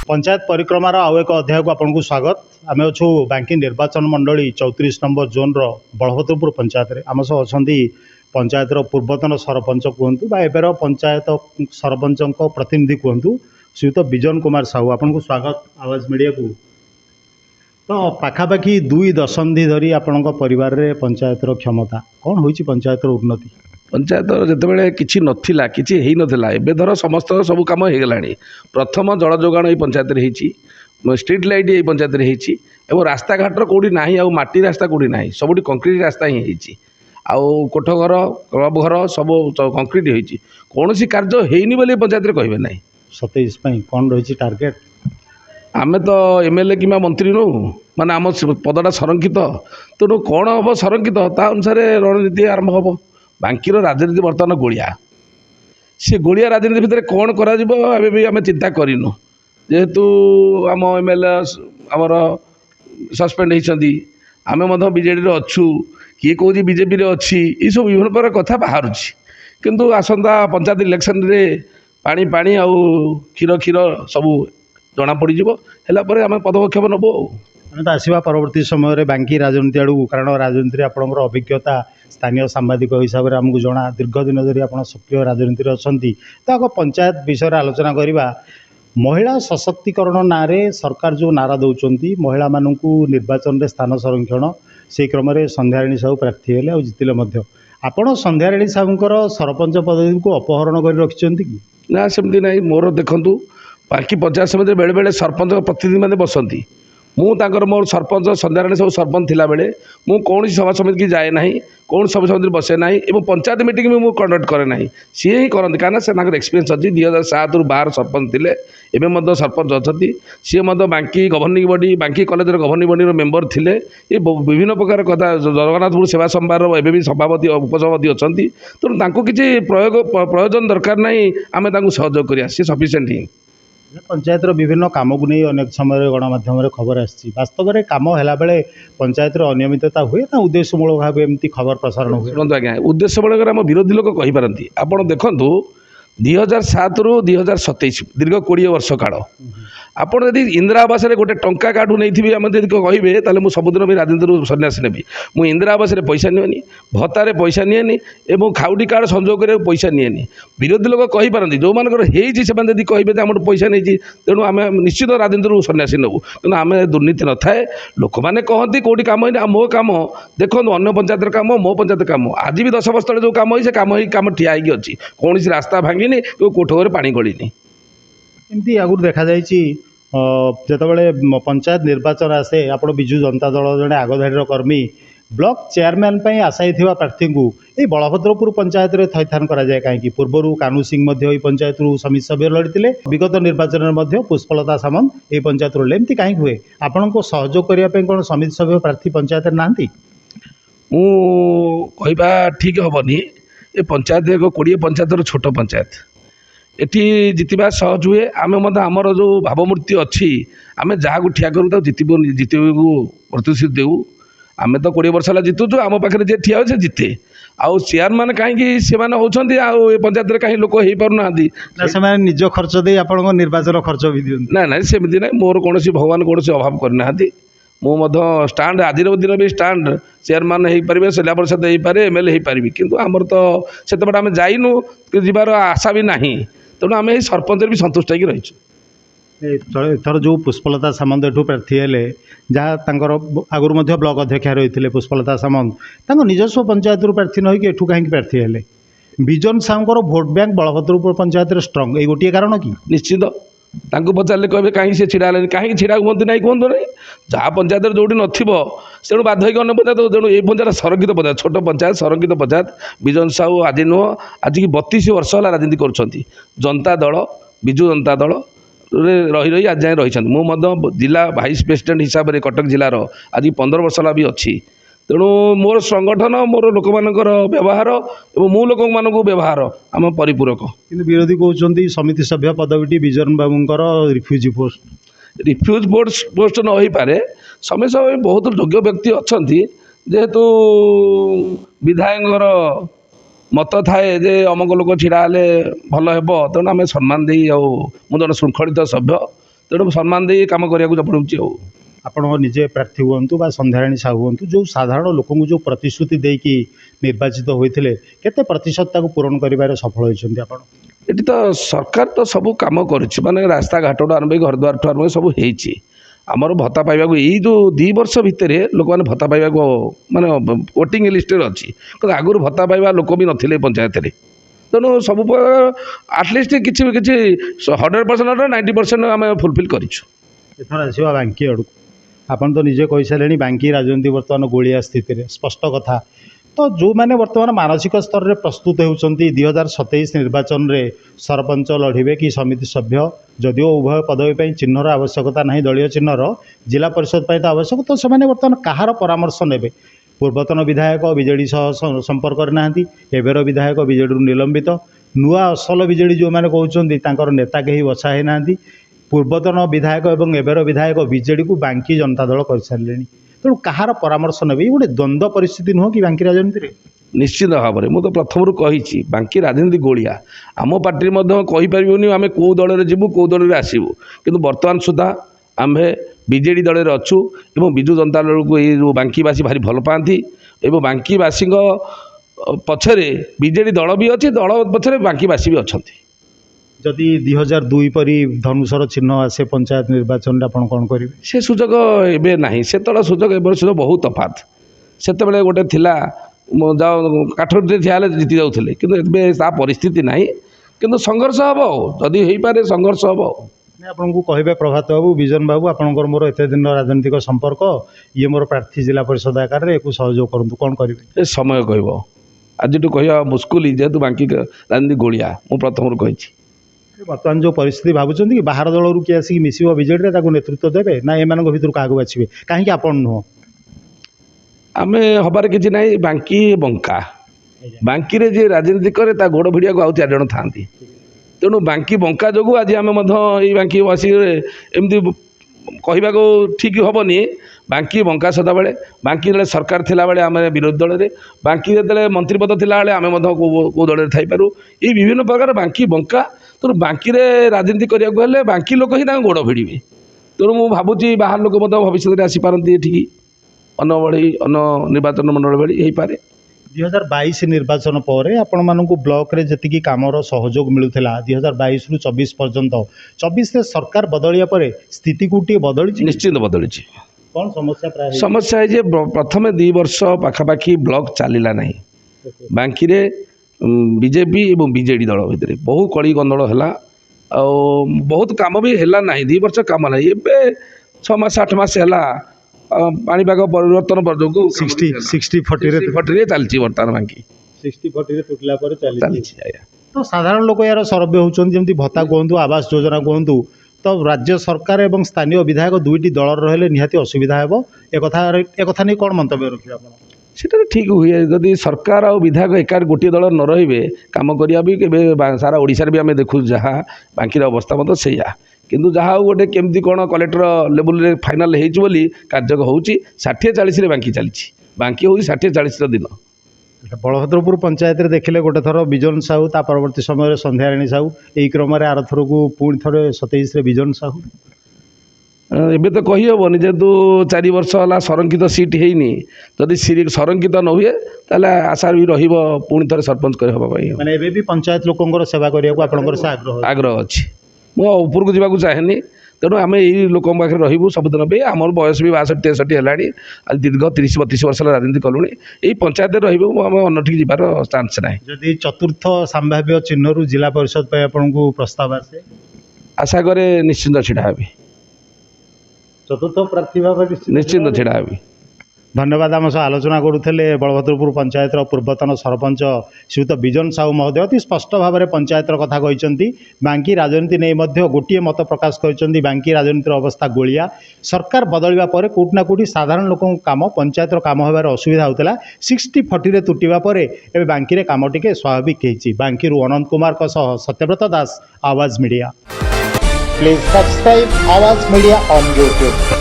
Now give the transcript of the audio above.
पंचायत परिक्रमार आउ एक अध्याय को आपको स्वागत। आम अच्छु बांकी निर्वाचन मंडली 34 नंबर जोन बलभद्रपुर पंचायत रे आम सब अच्छा पंचायत पूर्वतन सरपंच कहतु एबर पंचायत सरपंच प्रतिनिधि कहतु श्रीयुत विजन कुमार साहू आपको स्वागत आवाज मीडिया को। तो पाखापाखि 2 दशंधि धरी आपण परिवार रे पंचायत क्षमता कौन होइछि पंचायत उन्नति पंचायत जितेबाला किसी नाला किसी हो नाला एवं धर समस्त सब कम हो गला। प्रथम जल जोगाण ये पंचायत स्ट्रीट लाइट ये पंचायत और रास्ता घाटर कौटी ना आ माटी रास्ता कौटी ना सब कंक्रीट रास्ता ही आउ कोठ घर क्लब घर सब कंक्रीट होती कौन कार्य होनी बोली पंचायत कहे ना। 27 कौन रही टार्गेट आमे तो एमएलए कि मंत्री नु माने आम पदटा संरक्षित तेणु कौन हम संरक्षित ता अनुसार रणनीति आरंभ हम। बांकीर राजनीति बर्तमान गोलिया से गोलिया राजनीति भितर कौन करा भी आम चिंता करूँ जेहेतु आम एमएलए आमर सस्पेंड होती आम बीजेडी अच्छु किए कौन बीजेपी अच्छी ये सब विभिन्न प्रकार कथा बाहर किंतु आसंता पंचायत इलेक्शन रे पानी पानी आउ क्षीर क्षीर सब जना पड़ आम पदक्षेप नबू। आम तो आसवा परवर्ती समय बांकी राजनीति आड़ू कारण राजनीति आपंकर अभिज्ञता स्थानीय सांबादिक हिसाब से आमको जना दीर्घ दिन धरी आप सक्रिय राजनीति अच्छा तो आग पंचायत विषय आलोचना करवा। महिला सशक्तिकरण ना सरकार जो नारा दौरान महिला मानू निर्वाचन में स्थान संरक्षण से क्रम संध्याराणी साहू प्रार्थी हेले और जितिले आपण संध्याराणी साहूकर सरपंच पदवी को अपहरण कर रखिंट कि ना सेमती ना। मोर देखूँ बाकी पंचायत समिति बेले बेले सरपंच प्रतिनिधि मैंने बसती मुझे मोर सरपंच संध्याराणी सब सरपंच थिला बेले मु कौन सभा समिति की जाए ना कौन सभा समिति बसे ना और पंचायत मीटिंग भी मुझे कंडक्ट करे ना सी ही करती कहीं से एक्सपीरियंस अच्छी 2007 रु 12 सरपंच थे एवं सरपंच अच्छा सी बांकी गवर्निंग बॉडी बांकी कॉलेज गवर्निंग बॉडी मेंबर थे ये विभिन्न प्रकार कथा जगन्नाथपुर सेवा संभार एवं भी सभापति उपसभापति अच्छा तेणु किसी प्रयोजन दरकार ना आम सहयोग करा सी सफिशिएंट ही। पंचायत विभिन्न कम को नहीं अनेक समय गणमाध्यम खबर आस्तव में कम है बेले पंचायत अनियमितता हुए ना उद्देश्यमूलक भाव एमती खबर प्रसारण हुए। शुणु आज्ञा उद्देश्यमूलक आम विरोधी लोक कहींपारती आप देखु 2007 रु 2027 दीर्घ 20 वर्ष काल आपड़ यदि इंदिरा आवास गोटे टंका काठू नहीं आम यदि कहे मुझे सबुदिन भी राजनीति सन्यास नेबी मु इंदिरा आवास पैसा निएनी भत्तार पैसा निएनी और खाउटी कार्ड संजोग कर पैसा निएनी। विरोधी लोक कहींपारती जो मानकर होती कहे आम पैसा नहीं तेणु आम निश्चित राजनीति सन्यासी नेबू कि आम दुर्नीति न थाए लोक मैंने कहती कौटी कम है मो कम देखो अन्य पंचायत कम मो पंचायत कम आज भी 10 वर्ष तले जो कम से कम ठिया अच्छी कौन रास्ता भांगी कोठ घर पा गलनी एमती आगुरी देखा जितेबाला पंचायत निर्वाचन आसे आप विजु जनता दल जड़े आगधाड़ी कर्मी ब्लॉक चेयरमैन आशायी प्रार्थी को ये बलभद्रपुर पंचायत में थैथान कराए कहीं पूर्वर कानू सिंह पंचायत समिति सभ्य लड़ी विगत निर्वाचन में पुष्पलता सामंत ये पंचायत लड़े एमती कहीं हुए आपण को सहयोग करने कौन समिति सभ्य प्रार्थी पंचायत ना कहवा ठीक हेनी ये पंचायत एक 20 पंचायत छोट पंचायत एटी जितवा सहज हुए आम आमर जो भावमूर्ति अच्छी आम जहाँ को ठिया करूँ जितबू प्रतिश्रुति देऊ आम तो 20 वर्ष है जितुचु आम पाखे जी ठिया से जिते आउ चेयरमैन कहीं से पंचायत में कहीं लोक हो पारना निज खर्च दे आप निर्वाचन खर्च भी दिखाँ ना ना सेमती ना मोर कौन भगवान कौन अभाव करना मुझे स्टाण्ड आज दिन भी स्टाण्ड चेयरमैन हो पारे जिला परिषद हो पारे एमएलए हो पारि किंतु आमर तो से आम जाइनु जीवार आशा भी ना तेणु आम ये सरपंच भी संतुष्ट होकर रही। एथर जो पुष्पलता सामंत एठू प्रार्थी हेले जहाँ आगुरी ब्लॉक अध्यक्षा रही पुष्पलता सामंत निजस्व पंचायत प्रार्थी न होगी एठू कहीं प्रार्थी हेले विजन साहूर vote bank Balabhadrapur panchayat strong ये गोटे कारण कि निश्चित पचारे कहे कहीं से छिड़ा कहीं छिड़ा कहते ना कहतु ना जहाँ पंचायत जोड़ी नू बाध्य अन्य पंचायत तेणु ये पंचायत संरक्षित पंचायत छोट पंचायत संरक्षित पंचायत विजन साहू आज नुह आज की 32 वर्ष है राजनीति कर जनता दल विजु जनता दल रही रही आज जाए रही जिला भाइस प्रेसिडेंट हिसाब से कटक जिलार आज 15 वर्ष है भी अच्छी तेणु मोर संगठन मोर लोक मानकर व्यवहार और मु लोक मान व्यवहार आम परिपूरक किंतु विरोधी कहते समिति सभ्य पदवीटी विजन बाबूंकर रिफ्यूज पोस्ट न हो पारे समय समय बहुत योग्य व्यक्ति अच्छा जेहेतु विधायक मत थाए जे अमुक लोक छिड़ा हेले भल हे तेणु आम सम्मान दे मुझे जन श्रृंखलित सभ्य ତେଣୁ ସମ୍ମାନ ଦେଇ କାମ କରିବାକୁ ପଡ଼ୁଛି ଆଉ। ଆପଣ ନିଜେ ପ୍ରାର୍ଥୀ ହୁଅନ୍ତୁ ବା ସନ୍ଧ୍ୟାରାଣୀ ସାହୁ ହୁଅନ୍ତୁ, ଯେଉଁ ସାଧାରଣ ଲୋକଙ୍କୁ ଯେଉଁ ପ୍ରତିଶ୍ରୁତି ଦେଇକି ନିର୍ବାଚିତ ହୋଇଥିଲେ କେତେ ପ୍ରତିଶତ ତାକୁ ପୂରଣ କରିବାରେ ସଫଳ ହୋଇଛନ୍ତି ଆପଣ? ଏଠି ତ ସରକାର ତ ସବୁ କାମ କରୁଛି, ମାନେ ରାସ୍ତାଘାଟଠୁ ଆରମ୍ଭ କରି ଘରଦ୍ୱାରଠୁ ଆରମ୍ଭ କରି ସବୁ ହେଇଛି। ଆମର ଭତ୍ତା ପାଇବାକୁ ଏଇ ଯେଉଁ 2 ବର୍ଷ ଭିତରେ ଲୋକମାନେ ଭତ୍ତା ପାଇବାକୁ ମାନେ ଭୋଟିଂ ଲିଷ୍ଟରେ ଅଛି, କିନ୍ତୁ ଆଗରୁ ଭତ୍ତା ପାଇବା ଲୋକ ବି ନଥିଲେ ପଞ୍ଚାୟତରେ। ତେଣୁ ସବୁ ଆଟଲିଷ୍ଟ କିଛି 100% 90% ଆମେ ଫୁଲଫିଲ୍ କରିଛୁ। ଏଥର ଆସିବା ବାଙ୍କି ଆଡ଼କୁ, ଆପଣ ତ ନିଜେ କହିସାରିଲେଣି ବାଙ୍କି ରାଜନୀତି ବର୍ତ୍ତମାନ ଗୋଳିଆ ସ୍ଥିତିରେ, ସ୍ପଷ୍ଟ କଥା। ତ ଯେଉଁମାନେ ବର୍ତ୍ତମାନ ମାନସିକ ସ୍ତରରେ ପ୍ରସ୍ତୁତ ହେଉଛନ୍ତି 2027 ନିର୍ବାଚନରେ ସରପଞ୍ଚ ଲଢ଼ିବେ କି ସମିତି ସଭ୍ୟ, ଯଦିଓ ଉଭୟ ପଦବୀ ପାଇଁ ଚିହ୍ନର ଆବଶ୍ୟକତା ନାହିଁ, ଦଳୀୟ ଚିହ୍ନର, ଜିଲ୍ଲା ପରିଷଦ ପାଇଁ ତ ଆବଶ୍ୟକ, ତ ସେମାନେ ବର୍ତ୍ତମାନ କାହାର ପରାମର୍ଶ ନେବେ? ପୂର୍ବତନ ବିଧାୟକ ବିଜେଡ଼ି ସହ ସମ୍ପର୍କରେ ନାହାନ୍ତି, ଏବେର ବିଧାୟକ ବିଜେଡ଼ିରୁ ନିଲମ୍ବିତ, ନୂଆ ଅସଲ ବିଜେଡ଼ି ଯେଉଁମାନେ କହୁଛନ୍ତି ତାଙ୍କର ନେତା କେହି ବଛା ହୋଇନାହାନ୍ତି। ପୂର୍ବତନ ବିଧାୟକ ଏବଂ ଏବେର ବିଧାୟକ ବିଜେଡ଼ିକୁ ବାଙ୍କି ଜନତା ଦଳ କରିସାରିଲେଣି। ତେଣୁ କାହାର ପରାମର୍ଶ ନେବେ? ଏଇ ଗୋଟେ ଦ୍ୱନ୍ଦ୍ୱ ପରିସ୍ଥିତି ନୁହଁ କି ବାଙ୍କି ରାଜନୀତିରେ? ନିଶ୍ଚିତ ଭାବରେ ମୁଁ ତ ପ୍ରଥମରୁ କହିଛି ବାଙ୍କି ରାଜନୀତି ଗୋଳିଆ। ଆମ ପାର୍ଟିରେ ମଧ୍ୟ କହିପାରିବୁନି ଆମେ କେଉଁ ଦଳରେ ଯିବୁ କେଉଁ ଦଳରେ ଆସିବୁ, କିନ୍ତୁ ବର୍ତ୍ତମାନ ସୁଦ୍ଧା ଆମ୍ଭେ ବିଜେଡ଼ି ଦଳରେ ଅଛୁ ଏବଂ ବିଜୁ ଜନତା ଦଳକୁ ଏଇ ଯେଉଁ ବାଙ୍କିବାସୀ ଭାରି ଭଲ ପାଆନ୍ତି ଏବଂ ବାଙ୍କିବାସୀଙ୍କ ପଛରେ ବିଜେଡ଼ି ଦଳ ବି ଅଛି, ଦଳ ପଛରେ ବାଙ୍କିବାସୀ ବି ଅଛନ୍ତି। ଯଦି 2002 ପରି ଧନୁଷର ଚିହ୍ନ ଆସେ ପଞ୍ଚାୟତ ନିର୍ବାଚନରେ ଆପଣ କ'ଣ କରିବେ? ସେ ସୁଯୋଗ ଏବେ ନାହିଁ, ସେତେବେଳେ ସୁଯୋଗ ଏବେ ସୁଯୋଗ ବହୁତ ତଫାତ। ସେତେବେଳେ ଗୋଟେ ଥିଲା କାଠରେ ଠିଆ ହେଲେ ଜିତି ଯାଉଥିଲେ, କିନ୍ତୁ ଏବେ ତା ପରିସ୍ଥିତି ନାହିଁ, କିନ୍ତୁ ସଂଘର୍ଷ ହେବ ଆଉ, ଯଦି ହେଇପାରେ ସଂଘର୍ଷ ହେବ ଆଉ। ଆପଣଙ୍କୁ କହିବେ ପ୍ରଭାତ ବାବୁ, ବିଜନ ବାବୁ, ଆପଣଙ୍କର ମୋର ଏତେ ଦିନର ରାଜନୈତିକ ସମ୍ପର୍କ, ଇଏ ମୋର ପ୍ରାର୍ଥୀ ଜିଲ୍ଲା ପରିଷଦ ଆକାରରେ, ଏକୁ ସହଯୋଗ କରନ୍ତୁ, କ'ଣ କରିବେ? ଏ ସମୟ କହିବ, ଆଜିଠୁ କହିବା ମୁସ୍କିଲ, ଯେହେତୁ ବାଙ୍କି ରାଜନୀତି ଗୋଳିଆ ମୁଁ ପ୍ରଥମରୁ କହିଛି। ବର୍ତ୍ତମାନ ଯେଉଁ ପରିସ୍ଥିତି ଭାବୁଛନ୍ତି କି ବାହାର ଦଳରୁ କିଏ ଆସିକି ମିଶିବ ବିଜେଡ଼ିରେ, ତାକୁ ନେତୃତ୍ୱ ଦେବେ ନା ଏମାନଙ୍କ ଭିତରୁ କାହାକୁ ବାଛିବେ? କାହିଁକି ଆପଣ ନୁହଁ? ଆମେ ହବାର କିଛି ନାହିଁ, ବାଙ୍କି ବଙ୍କା, ବାଙ୍କିରେ ଯିଏ ରାଜନୀତି କରେ ତା ଗୋଡ଼ ଭିଡ଼ିବାକୁ ଆଉ 4 ଜଣ ଥାଆନ୍ତି। ତେଣୁ ବାଙ୍କି ବଙ୍କା ଯୋଗୁଁ ଆଜି ଆମେ ମଧ୍ୟ ଏଇ ବାଙ୍କି ବାସୀରେ ଏମିତି କହିବାକୁ ଠିକ୍ ହେବନି। ବାଙ୍କି ବଙ୍କା ସଦାବେଳେ, ବାଙ୍କି ଯେତେବେଳେ ସରକାର ଥିଲାବେଳେ ଆମେ ବିରୋଧୀ ଦଳରେ, ବାଙ୍କି ଯେତେବେଳେ ମନ୍ତ୍ରୀପଦ ଥିଲାବେଳେ ଆମେ ମଧ୍ୟ କେଉଁ ଦଳରେ ଥାଇପାରୁ, ଏଇ ବିଭିନ୍ନ ପ୍ରକାର ବାଙ୍କି ବଙ୍କା। ତେଣୁ ବାଙ୍କିରେ ରାଜନୀତି କରିବାକୁ ହେଲେ ବାଙ୍କି ଲୋକ ହିଁ ତାଙ୍କ ଗୋଡ଼ ଭିଡ଼ିବେ। ତେଣୁ ମୁଁ ଭାବୁଛି ବାହାର ଲୋକ ମଧ୍ୟ ଭବିଷ୍ୟତରେ ଆସିପାରନ୍ତି ଏଠିକି, ଅନ୍ୟ ନିର୍ବାଚନ ମଣ୍ଡଳ ଭଳି ହେଇପାରେ। 2022 ନିର୍ବାଚନ ପରେ ଆପଣମାନଙ୍କୁ ବ୍ଲକରେ ଯେତିକି କାମର ସହଯୋଗ ମିଳୁଥିଲା 2022ରୁ 24 ପର୍ଯ୍ୟନ୍ତ, 24ରେ ସରକାର ବଦଳିବା ପରେ ସ୍ଥିତିକୁ ଟିକେ ବଦଳିଛି? ନିଶ୍ଚିନ୍ତ ବଦଳିଛି। କ'ଣ ସମସ୍ୟା? ପ୍ରାୟ ସମସ୍ୟା ହେଇଛି ଯେ ପ୍ରଥମେ 2 ବର୍ଷ ପାଖାପାଖି ବ୍ଲକ ଚାଲିଲା ନାହିଁ। ବାଙ୍କିରେ ବିଜେପି ଏବଂ ବିଜେଡ଼ି ଦଳ ଭିତରେ ବହୁ କଳି କନ୍ଦଳ ହେଲା, ଆଉ ବହୁତ କାମ ବି ହେଲା ନାହିଁ। 2 ବର୍ଷ କାମ ନାହିଁ। ଏବେ 6 ମାସ 8 ମାସ ହେଲା ପାଣିପାଗ ପରିବର୍ତ୍ତନ ଯୋଗୁଁ 60-40ରେ ଚାଲିଛି ବର୍ତ୍ତମାନ ବାଙ୍କି। 60-40ରେ ତୁଟିଲା ପରେ ଚାଲିଛି ଆଜ୍ଞା। ତ ସାଧାରଣ ଲୋକ ଏହାର ସରବ୍ୟ ହେଉଛନ୍ତି, ଯେମିତି ଭତ୍ତା କୁହନ୍ତୁ, ଆବାସ ଯୋଜନା କୁହନ୍ତୁ, ତ ରାଜ୍ୟ ସରକାର ଏବଂ ସ୍ଥାନୀୟ ବିଧାୟକ ଦୁଇଟି ଦଳର ରହିଲେ ନିହାତି ଅସୁବିଧା ହେବ। ଏକଥା ନେଇ କ'ଣ ମନ୍ତବ୍ୟ ରଖିବେ ଆପଣ? ସେଟା ତ ଠିକ୍ ହୁଏ, ଯଦି ସରକାର ଆଉ ବିଧାୟକ ଏକାରେ ଗୋଟିଏ ଦଳରେ ନ ରହିବେ କାମ କରିବା ବି କେବେ, ସାରା ଓଡ଼ିଶାରେ ବି ଆମେ ଦେଖୁଛୁ ଯାହା ବାଙ୍କିର ଅବସ୍ଥା ମଧ୍ୟ ସେଇଆ। କିନ୍ତୁ ଯାହା ହଉ ଗୋଟେ କେମିତି କ'ଣ କଲେକ୍ଟର ଲେବୁଲରେ ଫାଇନାଲ୍ ହେଇଛି ବୋଲି କାର୍ଯ୍ୟ ହେଉଛି। 60-40ରେ ବାଙ୍କି ଚାଲିଛି, ବାଙ୍କି ହେଉଛି 60-40ର ଦିନ। ବଳଭଦ୍ରପୁର ପଞ୍ଚାୟତରେ ଦେଖିଲେ ଗୋଟେ ଥର ବିଜନ ସାହୁ, ତା ପରବର୍ତ୍ତୀ ସମୟରେ ସନ୍ଧ୍ୟାରାଣୀ ସାହୁ, ଏହି କ୍ରମରେ ଆରଥରକୁ ପୁଣି ଥରେ 27ରେ ବିଜନ ସାହୁ। ଏବେ ତ କହିହେବନି, ଯେହେତୁ 4 ବର୍ଷ ହେଲା ସଂରକ୍ଷିତ ସିଟ୍ ହେଇନି। ଯଦି ସଂରକ୍ଷିତ ନ ହୁଏ ତାହେଲେ ଆଶା ବି ରହିବ ପୁଣି ଥରେ ସରପଞ୍ଚ ହେବା ପାଇଁ। ମାନେ ଏବେ ବି ପଞ୍ଚାୟତ ଲୋକଙ୍କର ସେବା କରିବାକୁ ଆପଣଙ୍କର ସେ ଆଗ୍ରହ ଅଛି। ମୁଁ ଉପରକୁ ଯିବାକୁ ଚାହେଁନି, ତେଣୁ ଆମେ ଏଇ ଲୋକଙ୍କ ପାଖରେ ରହିବୁ ସବୁଦିନ ପାଇଁ। ଆମର ବୟସ ବି 62-63 ହେଲାଣି, ଆଜି ଦୀର୍ଘ 30-32 ବର୍ଷ ହେଲା ରାଜନୀତି କଲୁଣି। ଏଇ ପଞ୍ଚାୟତରେ ରହିବୁ, ଆମେ ଅନ୍ୟଠିକି ଯିବାର ଚାନ୍ସ ନାହିଁ। ଯଦି ଚତୁର୍ଥ ସମ୍ଭାବ୍ୟ ଚିହ୍ନରୁ ଜିଲ୍ଲା ପରିଷଦ ପାଇଁ ଆପଣଙ୍କୁ ପ୍ରସ୍ତାବ ଆସେ, ଆଶା କରେ ନିଶ୍ଚିନ୍ତ ଛିଡ଼ା ହେବି। ଚତୁର୍ଥ ପ୍ରାର୍ଥୀ ଭାବେ ନିଶ୍ଚିନ୍ତ ଛିଡ଼ା ହେବି। ଧନ୍ୟବାଦ। ଆମ ସହ ଆଲୋଚନା କରୁଥିଲେ ବଳଭଦ୍ରପୁର ପଞ୍ଚାୟତର ପୂର୍ବତନ ସରପଞ୍ଚ ଶ୍ରୀଯୁକ୍ତ ବିଜନ ସାହୁ ମହୋଦୟ। ଅତି ସ୍ପଷ୍ଟ ଭାବରେ ପଞ୍ଚାୟତର କଥା କହିଛନ୍ତି। ବାଙ୍କି ରାଜନୀତି ନେଇ ମଧ୍ୟ ଗୋଟିଏ ମତ ପ୍ରକାଶ କରିଛନ୍ତି, ବାଙ୍କି ରାଜନୀତିର ଅବସ୍ଥା ଗୋଳିଆ। ସରକାର ବଦଳିବା ପରେ କେଉଁଠି ନା କେଉଁଠି ସାଧାରଣ ଲୋକଙ୍କ କାମ, ପଞ୍ଚାୟତର କାମ ହେବାରେ ଅସୁବିଧା ହେଉଥିଲା। 60-40ରେ ତୁଟିବା ପରେ ଏବେ ବାଙ୍କିରେ କାମ ଟିକେ ସ୍ୱାଭାବିକ ହେଇଛି। ବାଙ୍କିରୁ ଅନନ୍ତ କୁମାରଙ୍କ ସହ Satyabrata Das, Awaaz media. Please subscribe Awaaz Media on YouTube.